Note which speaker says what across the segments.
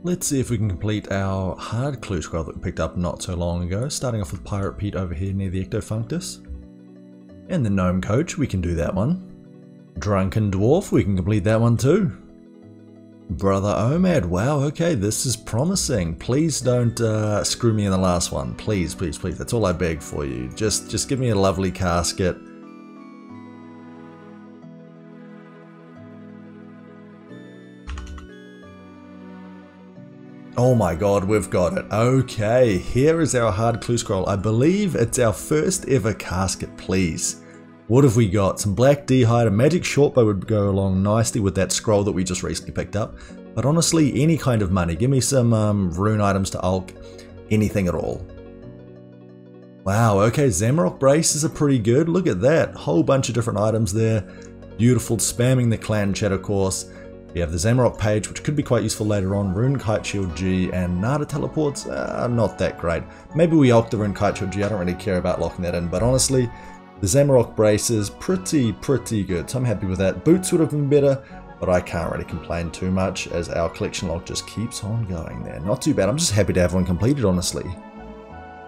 Speaker 1: Let's see if we can complete our hard clue scroll that we picked up not so long ago, starting off with Pirate Pete over here near the Ectofunctus. And the Gnome Coach, we can do that one. Drunken Dwarf, we can complete that one too. Brother Omad, wow, okay, this is promising. Please don't screw me in the last one. Please, please, please, that's all I beg for you. Just give me a lovely casket. Oh my god, we've got it. Okay, here is our hard clue scroll. I believe it's our first ever casket, please. What have we got? Some black d'hide, a magic shortbow would go along nicely with that scroll that we just recently picked up. But honestly, any kind of money. Give me some rune items to Ulk. Anything at all. Wow, okay, Zamorak braces are pretty good. Look at that. Whole bunch of different items there. Beautiful, spamming the clan chat, of course. We have the Zamorak page, which could be quite useful later on. Rune Kite Shield G and Nada teleports. Not that great. Maybe we Ulk the Rune Kite Shield G. I don't really care about locking that in. But honestly, the Zamorak braces, pretty good. So I'm happy with that. Boots would have been better, but I can't really complain too much as our collection log just keeps on going there. Not too bad. I'm just happy to have one completed, honestly.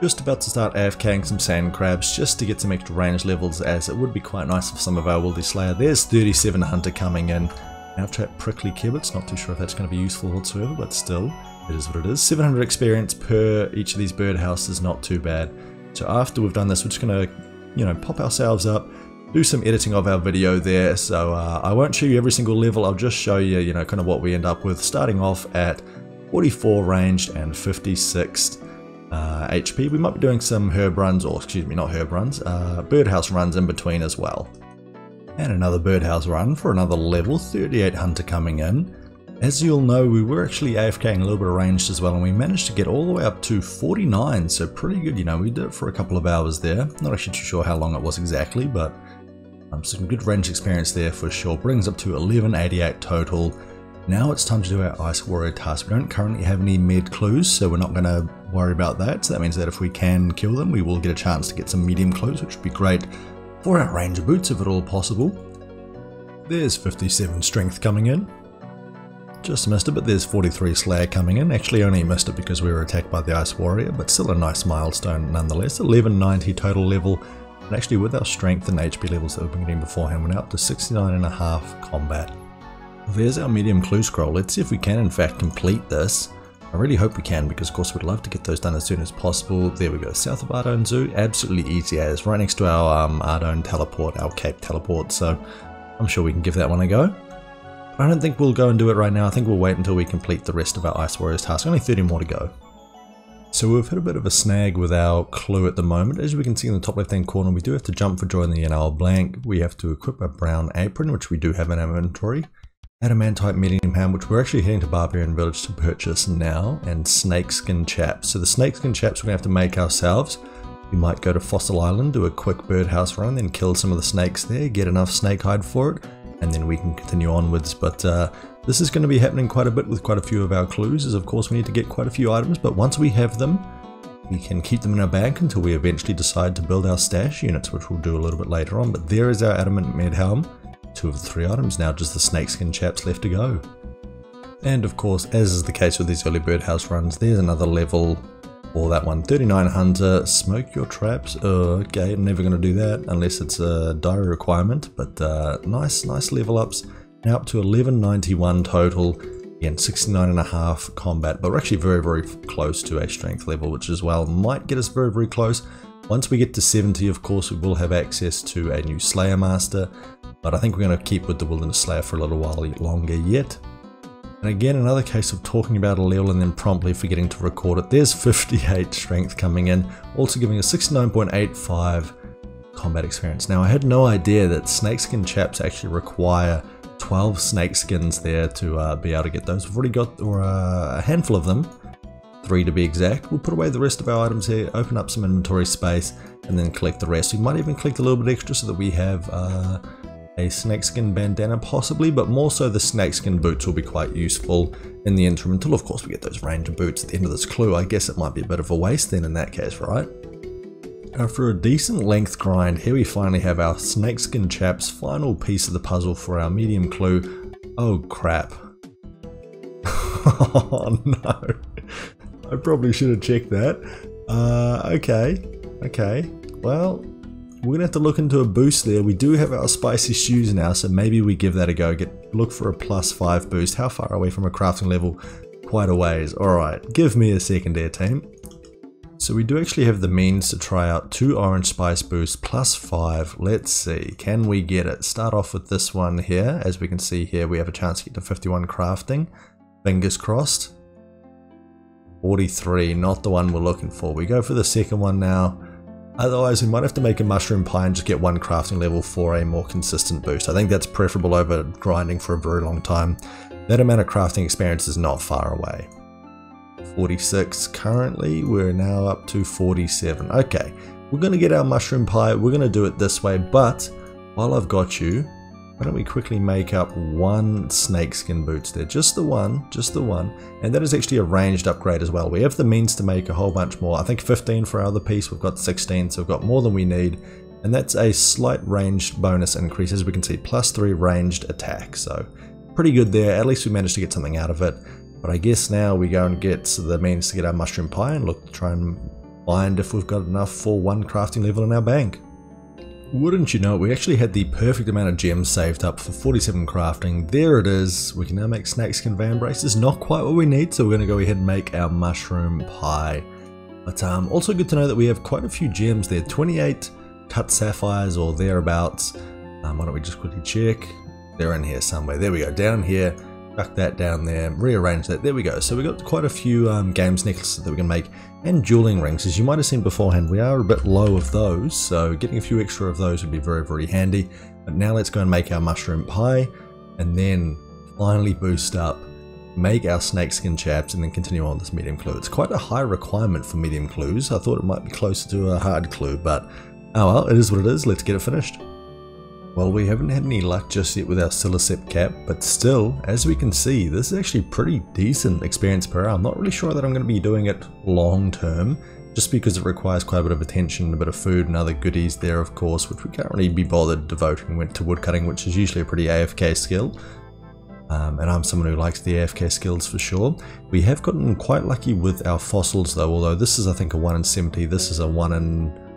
Speaker 1: Just about to start AFKing some sand crabs just to get some extra range levels, as it would be quite nice for some of our Wildy Slayer. There's 37 Hunter coming in. Now trap Prickly Kibbits, not too sure if that's going to be useful whatsoever, but still, it is what it is. 700 experience per each of these birdhouses, not too bad. So after we've done this, we're just going to, pop ourselves up, do some editing of our video there. So I won't show you every single level, I'll just show you, kind of what we end up with, starting off at 44 ranged and 56 HP. We might be doing some herb runs, or excuse me, not herb runs, birdhouse runs in between as well. And another birdhouse run for another level, 38 Hunter coming in. As you'll know, we were actually AFKing a little bit of ranged as well, and we managed to get all the way up to 49, so pretty good, we did it for a couple of hours there. Not actually too sure how long it was exactly, but some good range experience there for sure. Brings up to 1188 total. Now it's time to do our Ice Warrior task. We don't currently have any med clues, so we're not going to worry about that. So that means that if we can kill them, we will get a chance to get some medium clues, which would be great for our ranger boots if at all possible. There's 57 strength coming in. Just missed it, but there's 43 Slayer coming in. Actually only missed it because we were attacked by the Ice Warrior, but still a nice milestone nonetheless. 1190 total level, and actually with our strength and HP levels that we've been getting beforehand, we're now up to 69.5 combat. Well, there's our medium clue scroll. Let's see if we can in fact complete this. I really hope we can, because of course we'd love to get those done as soon as possible. There we go, south of Ardone Zoo, absolutely easy as, right next to our Ardone teleport, our Cape teleport, so I'm sure we can give that one a go. I don't think we'll go and do it right now. I think we'll wait until we complete the rest of our Ice Warriors task. Only 30 more to go. So we've hit a bit of a snag with our clue at the moment. As we can see in the top left hand corner, we do have to jump for joy in the NL blank. We have to equip a brown apron, which we do have in our inventory. Adamantite medium ham, which we're actually heading to Barbarian Village to purchase now. And snakeskin chaps. So the snakeskin chaps we're going to have to make ourselves. We might go to Fossil Island, do a quick birdhouse run, then kill some of the snakes there, get enough snake hide for it, and then we can continue onwards. But this is going to be happening quite a bit with quite a few of our clues, as of course we need to get quite a few items, but once we have them, we can keep them in our bank until we eventually decide to build our stash units, which we'll do a little bit later on. But there is our adamant med helm, 2 of the 3 items, now just the snakeskin chaps left to go. And of course, as is the case with these early birdhouse runs, there's another level for that one, 39 Hunter, smoke your traps. Okay, I'm never going to do that unless it's a diary requirement, but nice level ups. Now up to 1191 total, again 69.5 combat, but we're actually very close to a strength level, which as well might get us very close. Once we get to 70, of course, we will have access to a new Slayer Master, but I think we're going to keep with the Wilderness Slayer for a little while longer yet. And again, another case of talking about a level and then promptly forgetting to record it. There's 58 strength coming in, also giving us 69.85 combat experience. Now, I had no idea that snakeskin chaps actually require 12 snakeskins there to be able to get those. We've already got a handful of them, 3 to be exact. We'll put away the rest of our items here, open up some inventory space, and then collect the rest. We might even collect a little bit extra so that we have a snakeskin bandana possibly, but more so the snakeskin boots will be quite useful in the interim until of course we get those ranger boots at the end of this clue. I guess it might be a bit of a waste then in that case, right? After a decent length grind, here we finally have our snakeskin chaps, final piece of the puzzle for our medium clue. Oh crap. Oh no, I probably should have checked that. Okay, well, we're gonna have to look into a boost there. We do have our spicy stews now, so maybe we give that a go. Look for a +5 boost. How far away from a crafting level? Quite a ways. Alright, give me a second there, team. So we do actually have the means to try out 2 orange spice boosts +5. Let's see, can we get it? Start off with this one here. As we can see here, we have a chance to get to 51 crafting. Fingers crossed. 43, not the one we're looking for. We go for the second one now. Otherwise, we might have to make a mushroom pie and just get 1 crafting level for a more consistent boost. I think that's preferable over grinding for a very long time. That amount of crafting experience is not far away. 46 currently, we're now up to 47. Okay, we're going to get our mushroom pie. We're going to do it this way, but while I've got you, why don't we quickly make up 1 snakeskin boots there, just the one, and that is actually a ranged upgrade as well. We have the means to make a whole bunch more. I think 15 for our other piece, we've got 16, so we've got more than we need, and that's a slight ranged bonus increase, as we can see, +3 ranged attack, so pretty good there. At least we managed to get something out of it. But I guess now we go and get the means to get our mushroom pie and look to try and find if we've got enough for 1 crafting level in our bank. Wouldn't you know it, we actually had the perfect amount of gems saved up for 47 crafting. There it is. We can now make snakeskin van braces. Not quite what we need, so we're going to go ahead and make our mushroom pie. But also good to know that we have quite a few gems there. 28 cut sapphires or thereabouts. Why don't we just quickly check? They're in here somewhere. There we go. Down here. Chuck that down there, rearrange that, there we go. So we got quite a few games necklaces that we can make, and dueling rings. As you might have seen beforehand, we are a bit low of those, so getting a few extra of those would be very, very handy. But now let's go and make our mushroom pie, and then finally boost up, make our snakeskin chaps, and then continue on this medium clue. It's quite a high requirement for medium clues. I thought it might be closer to a hard clue, but oh well, it is what it is. Let's get it finished. Well, we haven't had any luck just yet with our Silicep cap, but still, as we can see, this is actually pretty decent experience per hour. I'm not really sure that I'm going to be doing it long term, just because it requires quite a bit of attention, a bit of food and other goodies there, of course, which we can't really be bothered devoting to woodcutting, which is usually a pretty AFK skill. And I'm someone who likes the AFK skills for sure. We have gotten quite lucky with our fossils though, although this is I think a 1 in 70, this is a 1 in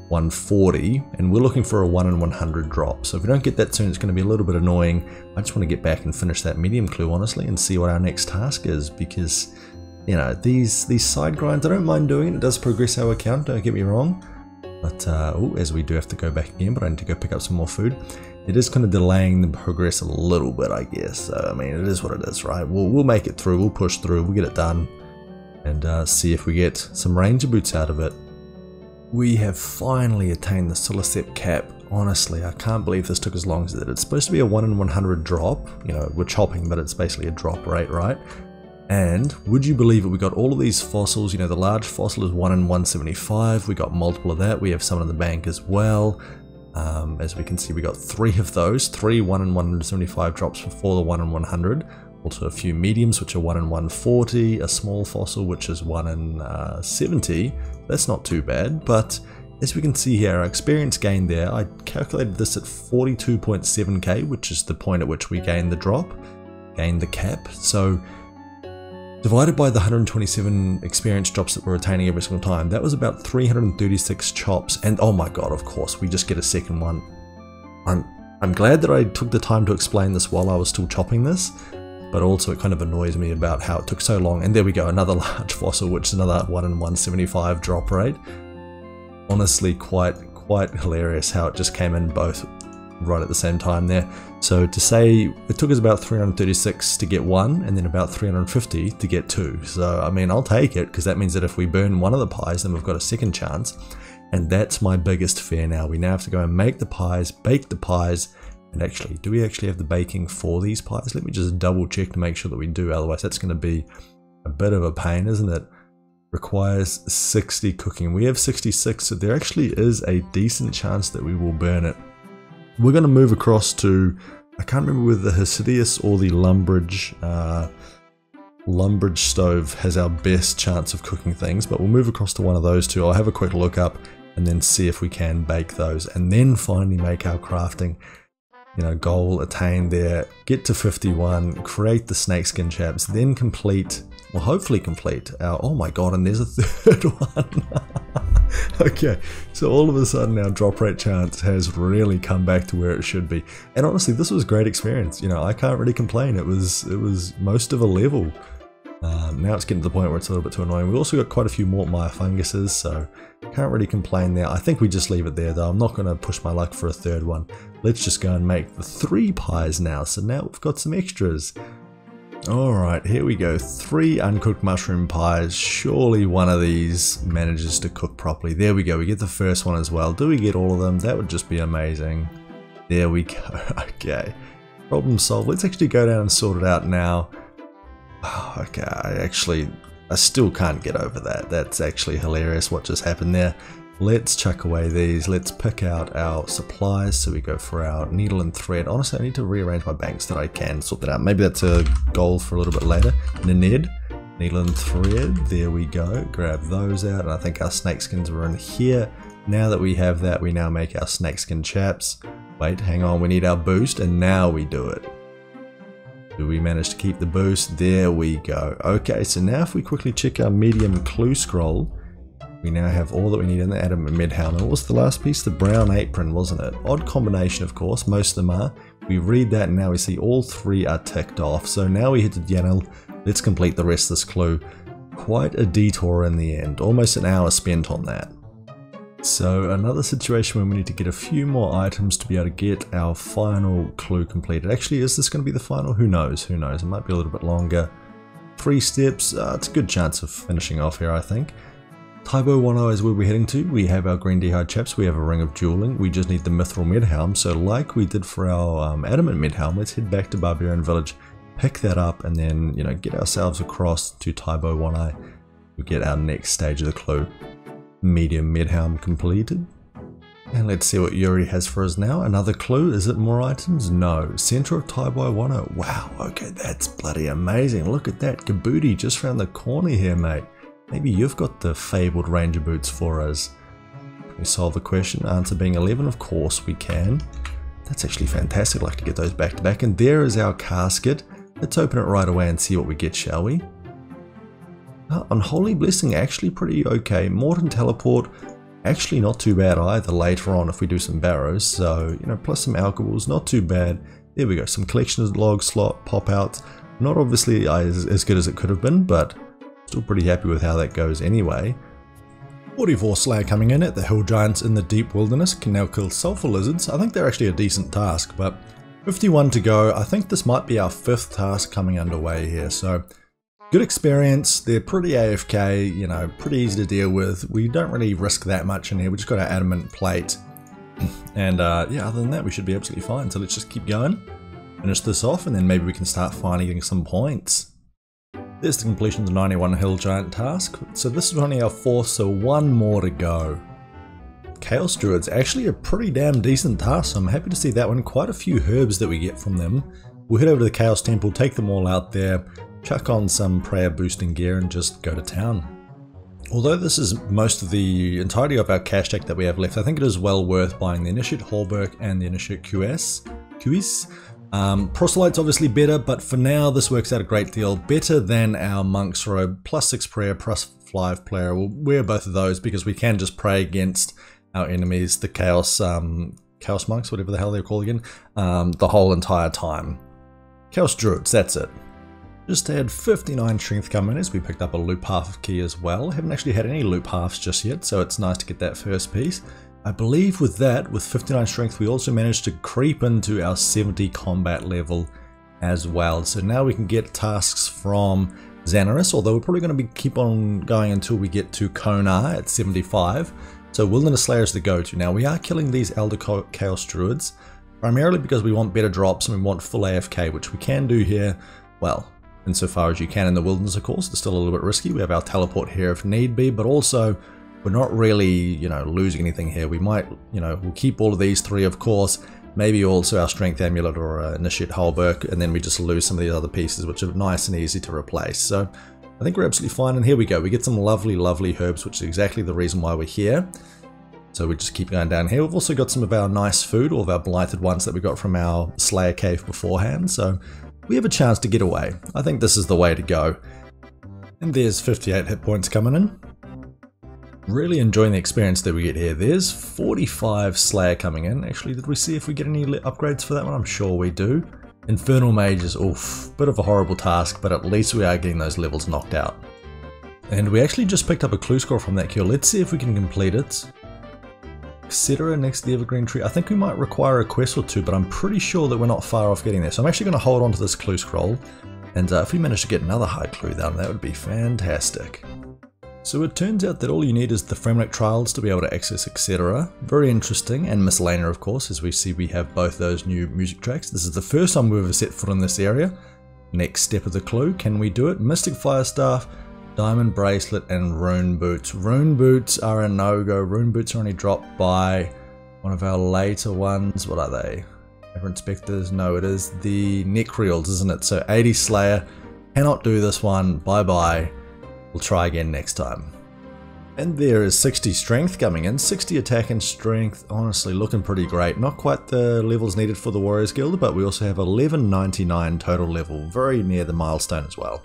Speaker 1: 140, and we're looking for a 1 in 100 drop. So if we don't get that soon, it's going to be a little bit annoying. I just want to get back and finish that medium clue, honestly, and see what our next task is, because, you know, these side grinds, I don't mind doing it. It does progress our account, don't get me wrong. But, as we do have to go back again, but I need to go pick up some more food. It is kind of delaying the progress a little bit, I guess. So, I mean, it is what it is, right? We'll make it through, we'll push through, we'll get it done, and see if we get some ranger boots out of it. We have finally attained the Silicep cap. Honestly, I can't believe this took as long as it did. It's supposed to be a 1 in 100 drop. You know, we're chopping, but it's basically a drop rate, right? And would you believe it, we got all of these fossils. You know, the large fossil is 1 in 175. We got multiple of that. We have some in the bank as well. As we can see, we got 3 of those. 3 1 in 175 drops before the 1 in 100. Also a few mediums, which are 1 in 140, a small fossil, which is 1 in 70. That's not too bad, but as we can see here, our experience gain there, I calculated this at 42.7k, which is the point at which we gain the drop, gain the cap. So divided by the 127 experience drops that we're attaining every single time, that was about 336 chops, and oh my god, of course, we just get a second one. I'm glad that I took the time to explain this while I was still chopping this, but also it kind of annoys me about how it took so long. And there we go, another large fossil, which is another 1 in 175 drop rate. Honestly, quite hilarious how it just came in both right at the same time there. So to say, it took us about 336 to get 1, and then about 350 to get 2. So I mean, I'll take it, because that means that if we burn one of the pies, then we've got a second chance. And that's my biggest fear now. We now have to go and make the pies, bake the pies. And actually, do we actually have the baking for these pies? Let me just double check to make sure that we do, otherwise that's going to be a bit of a pain, isn't it? Requires 60 cooking. We have 66, so there actually is a decent chance that we will burn it. We're going to move across to, I can't remember whether the Hasidius or the Lumbridge stove has our best chance of cooking things, but we'll move across to one of those two. I'll have a quick look up and then see if we can bake those, and then finally make our crafting. you know, goal attained there. Get to 51, create the snakeskin chaps, then complete, well, hopefully complete our, oh my god, and there's a third one. Okay, so all of a sudden our drop rate chance has really come back to where it should be. And honestly, this was a great experience. You know, I can't really complain. It was most of a level. Now it's getting to the point where it's a little bit too annoying. We also got quite a few Mortmire funguses, so can't really complain there. I think we just leave it there though. I'm not going to push my luck for a third one. Let's just go and make the 3 pies now. So now we've got some extras. Alright, here we go. 3 uncooked mushroom pies. Surely one of these manages to cook properly. There we go. We get the first one as well. Do we get all of them? That would just be amazing. There we go. Okay. Problem solved. Let's actually go down and sort it out now. Oh, okay, I still can't get over that. That's actually hilarious what just happened there. Let's chuck away these. Let's pick out our supplies. So we go for our needle and thread. Honestly, I need to rearrange my banks so that I can sort that out. Maybe that's a goal for a little bit later. Nened, needle and thread. There we go. Grab those out. And I think our snakeskins are in here. Now that we have that, we now make our snakeskin chaps. Wait, hang on. We need our boost. And now we do it. Do we manage to keep the boost? There we go. Okay, so now if we quickly check our medium clue scroll, we now have all that we need in the adamant mid helmet. What was the last piece? The brown apron, wasn't it? Odd combination, of course. Most of them are. We read that and now we see all 3 are ticked off. So now we hit the Yanel. Let's complete the rest of this clue. Quite a detour in the end. Almost an hour spent on that. So another situation where we need to get a few more items to be able to get our final clue completed. Actually, is this going to be the final? Who knows? Who knows? It might be a little bit longer. 3 steps. It's a good chance of finishing off here, I think. Tybo 1.0 is where we're heading to. We have our green d'hide chaps. We have a ring of dueling. We just need the mithril midhelm. So like we did for our adamant midhelm, let's head back to Barbarian Village, pick that up, and then, you know, get ourselves across to Tybo 1.0. We get our next stage of the clue. Medium midhelm completed. And let's see what Yuri has for us now. Another clue. Is it more items? No. Center of Tybo 1.0. Wow, okay, that's bloody amazing. Look at that. Kabuti just around the corner here, mate. Maybe you've got the fabled ranger boots for us. Can we solve the question? Answer being 11. Of course we can. That's actually fantastic. I'd like to get those back to back. And there is our casket. Let's open it right away and see what we get, shall we? Unholy Blessing, actually pretty okay. Morton Teleport, actually not too bad either later on if we do some barrows. So, you know, plus some alcohols, not too bad. There we go, some collectioner's log slot pop outs. Not obviously as good as it could have been, but still pretty happy with how that goes anyway. 44 Slayer coming in at the Hill Giants in the Deep Wilderness can now kill Sulfur Lizards. I think they're actually a decent task, but 51 to go. I think this might be our 5th task coming underway here, so good experience. They're pretty AFK, you know, pretty easy to deal with. We don't really risk that much in here. We just got our adamant plate. And yeah, other than that, we should be absolutely fine. So let's just keep going, finish this off, and then maybe we can start finally getting some points. There's the completion of the 91 Hill Giant task. So this is only our 4th, so 1 more to go. Chaos Druids, actually a pretty damn decent task, so I'm happy to see that one. Quite a few herbs that we get from them. We'll head over to the Chaos Temple, take them all out there, chuck on some prayer boosting gear and just go to town. Although this is most of the entirety of our cash deck that we have left, I think it is well worth buying the Initiate Hallberg and the Initiate QS. Proselyte's obviously better, but for now this works out a great deal. Better than our Monk's Robe, +6 prayer, +5 player. We'll wear both of those because we can just pray against our enemies, the Chaos Monks, whatever the hell they're called again, the whole entire time. Chaos Druids, that's it. Just had 59 strength come in as we picked up a loop half of key as well. Haven't actually had any loop halves just yet, so it's nice to get that first piece. I believe with that, with 59 strength, we also managed to creep into our 70 combat level as well. So now we can get tasks from Xanaris, although we're probably going to keep on going until we get to Konar at 75. So Wilderness Slayer is the go-to. Now we are killing these Elder Chaos Druids, primarily because we want better drops and we want full AFK, which we can do here, well, insofar as you can in the wilderness, of course. It's still a little bit risky. We have our teleport here if need be, but also we're not really, you know, losing anything here. We might, you know, we'll keep all of these 3, of course, maybe also our Strength Amulet or Initiate Hallberg, and then we just lose some of these other pieces, which are nice and easy to replace. So I think we're absolutely fine, and here we go. We get some lovely, lovely herbs, which is exactly the reason why we're here. So we just keep going down here. We've also got some of our nice food, all of our blighted ones that we got from our Slayer cave beforehand. So we have a chance to get away. I think this is the way to go. And there's 58 hit points coming in. Really enjoying the experience that we get here. There's 45 Slayer coming in. Actually, did we see if we get any upgrades for that one? I'm sure we do. Infernal Mages, oof, bit of a horrible task, but at least we are getting those levels knocked out. And we actually just picked up a clue scroll from that kill. Let's see if we can complete it. Etc. next to the evergreen tree. I think we might require a quest or two, but I'm pretty sure that we're not far off getting there. So I'm actually going to hold on to this clue scroll, and if we manage to get another high clue down, that would be fantastic. So it turns out that all you need is the Framework Trials to be able to access Etc. Very interesting, and Miscellanea of course, as we see we have both those new music tracks. This is the first time we've ever set foot in this area. Next step of the clue, can we do it? Mystic Fire Staff, Diamond Bracelet, and Rune Boots. Rune Boots are a no-go. Rune Boots are only dropped by one of our later ones. What are they? Ever Inspectors? No, it is the Necreals, isn't it? So 80 Slayer. Cannot do this one. Bye-bye. We'll try again next time. And there is 60 Strength coming in. 60 Attack and Strength. Honestly, looking pretty great. Not quite the levels needed for the Warriors Guild, but we also have 1199 total level. Very near the milestone as well.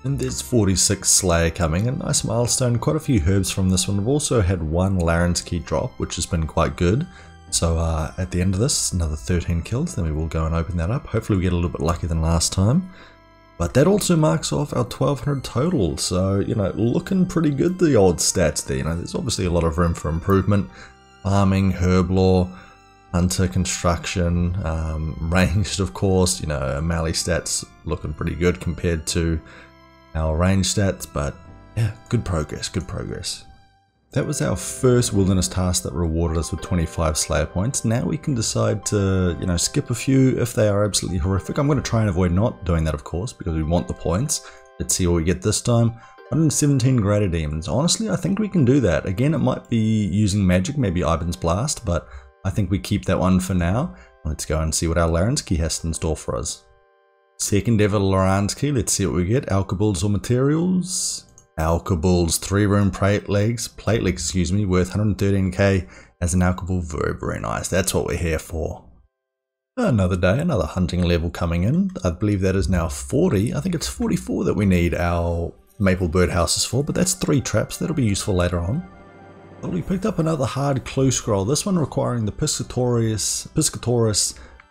Speaker 1: And there's 46 Slayer coming, a nice milestone, quite a few herbs from this one. We've also had one Laren's Key drop, which has been quite good. So at the end of this, another 13 kills, then we will go and open that up. Hopefully we get a little bit luckier than last time. But that also marks off our 1200 total, so, you know, looking pretty good, the old stats there. You know, there's obviously a lot of room for improvement. Farming, herb lore, hunter, construction, ranged of course, you know, melee stats looking pretty good compared to our range stats, but yeah, good progress, good progress. That was our first wilderness task that rewarded us with 25 Slayer points. Now we can decide to, you know, skip a few if they are absolutely horrific. I'm going to try and avoid not doing that, of course, because we want the points. Let's see what we get this time. 117 Greater Demons. Honestly, I think we can do that. Again, it might be using magic, maybe Ivan's Blast, but I think we keep that one for now. Let's go and see what our Larenski has in store for us. Second ever Larenski, let's see what we get. Alkables or materials. Alkables, 3-room plate legs, excuse me, worth 113k as an alkable. Very, very nice. That's what we're here for. Another day, another hunting level coming in. I believe that is now 40. I think it's 44 that we need our maple birdhouses for, but that's 3 traps. That'll be useful later on. Well, we picked up another hard clue scroll, this one requiring the Piscatoris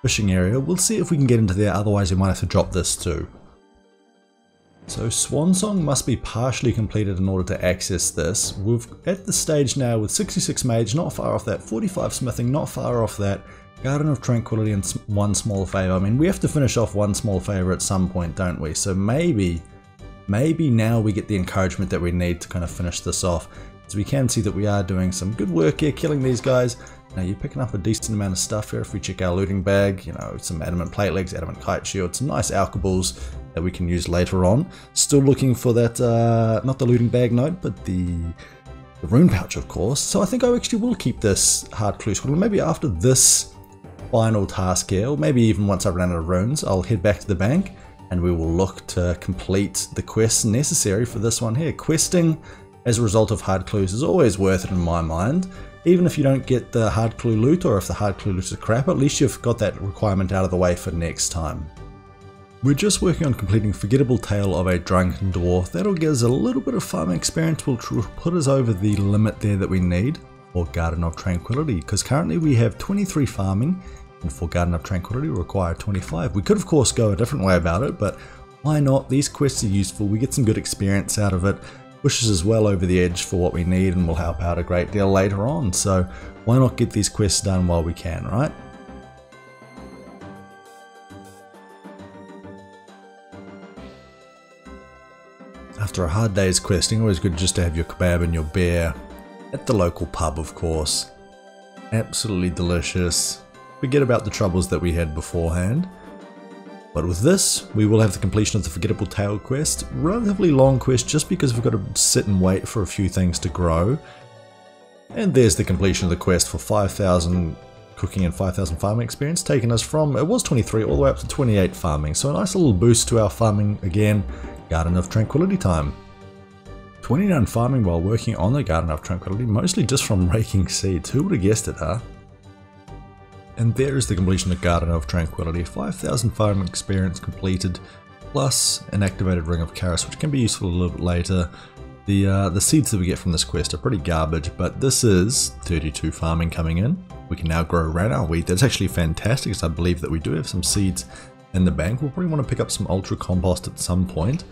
Speaker 1: fishing area. We'll see if we can get into there, otherwise we might have to drop this too. So Swansong must be partially completed in order to access this. We're at the stage now with 66 Mage, not far off that, 45 Smithing, not far off that, Garden of Tranquility and 1 small favor. I mean, we have to finish off 1 small favor at some point, don't we? So maybe now we get the encouragement that we need to kind of finish this off. As we can see that we are doing some good work here, killing these guys. Now you're picking up a decent amount of stuff here. If we check our looting bag, you know, some adamant plate legs, adamant kite shield, some nice alkables that we can use later on. Still looking for that, not the looting bag note, but the rune pouch, of course. So I think I actually will keep this hard clue scroll. Maybe after this final task here, or maybe even once I've run out of runes, I'll head back to the bank and we will look to complete the quests necessary for this one here. Questing as a result of hard clues is always worth it in my mind. Even if you don't get the hard clue loot, or if the hard clue loot is crap, at least you've got that requirement out of the way for next time. We're just working on completing Forgettable Tale of a Drunken Dwarf. That'll give us a little bit of farming experience, will put us over the limit there that we need for Garden of Tranquility, because currently we have 23 farming, and for Garden of Tranquility we require 25. We could of course go a different way about it, but why not? These quests are useful, we get some good experience out of it, pushes us well over the edge for what we need, and will help out a great deal later on. So why not get these quests done while we can, right? After a hard day's questing, always good just to have your kebab and your beer at the local pub, of course. Absolutely delicious. Forget about the troubles that we had beforehand. But with this, we will have the completion of the Forgettable Tale quest. Relatively long quest just because we've got to sit and wait for a few things to grow. And there's the completion of the quest for 5,000 cooking and 5,000 farming experience, taking us from, it was 23 all the way up to 28 farming. So a nice little boost to our farming again. Garden of Tranquility time. 29 farming while working on the Garden of Tranquility, mostly just from raking seeds. Who would have guessed it, huh? And there is the completion of Garden of Tranquility. 5,000 farming experience completed, plus an activated Ring of Chaos, which can be useful a little bit later. The seeds that we get from this quest are pretty garbage, but this is 32 farming coming in. We can now grow around our wheat. That's actually fantastic, because I believe that we do have some seeds in the bank. We'll probably want to pick up some ultra compost at some point,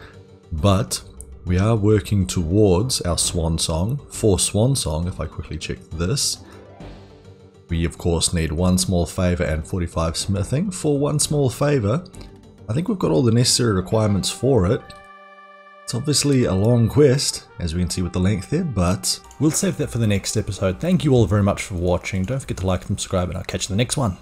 Speaker 1: but we are working towards our swan song. For swan song, if I quickly check this, we of course need 1 small favor and 45 smithing. For 1 small favor, I think we've got all the necessary requirements for it. It's obviously a long quest, as we can see with the length there, but we'll save that for the next episode. Thank you all very much for watching. Don't forget to like and subscribe, and I'll catch you in the next one.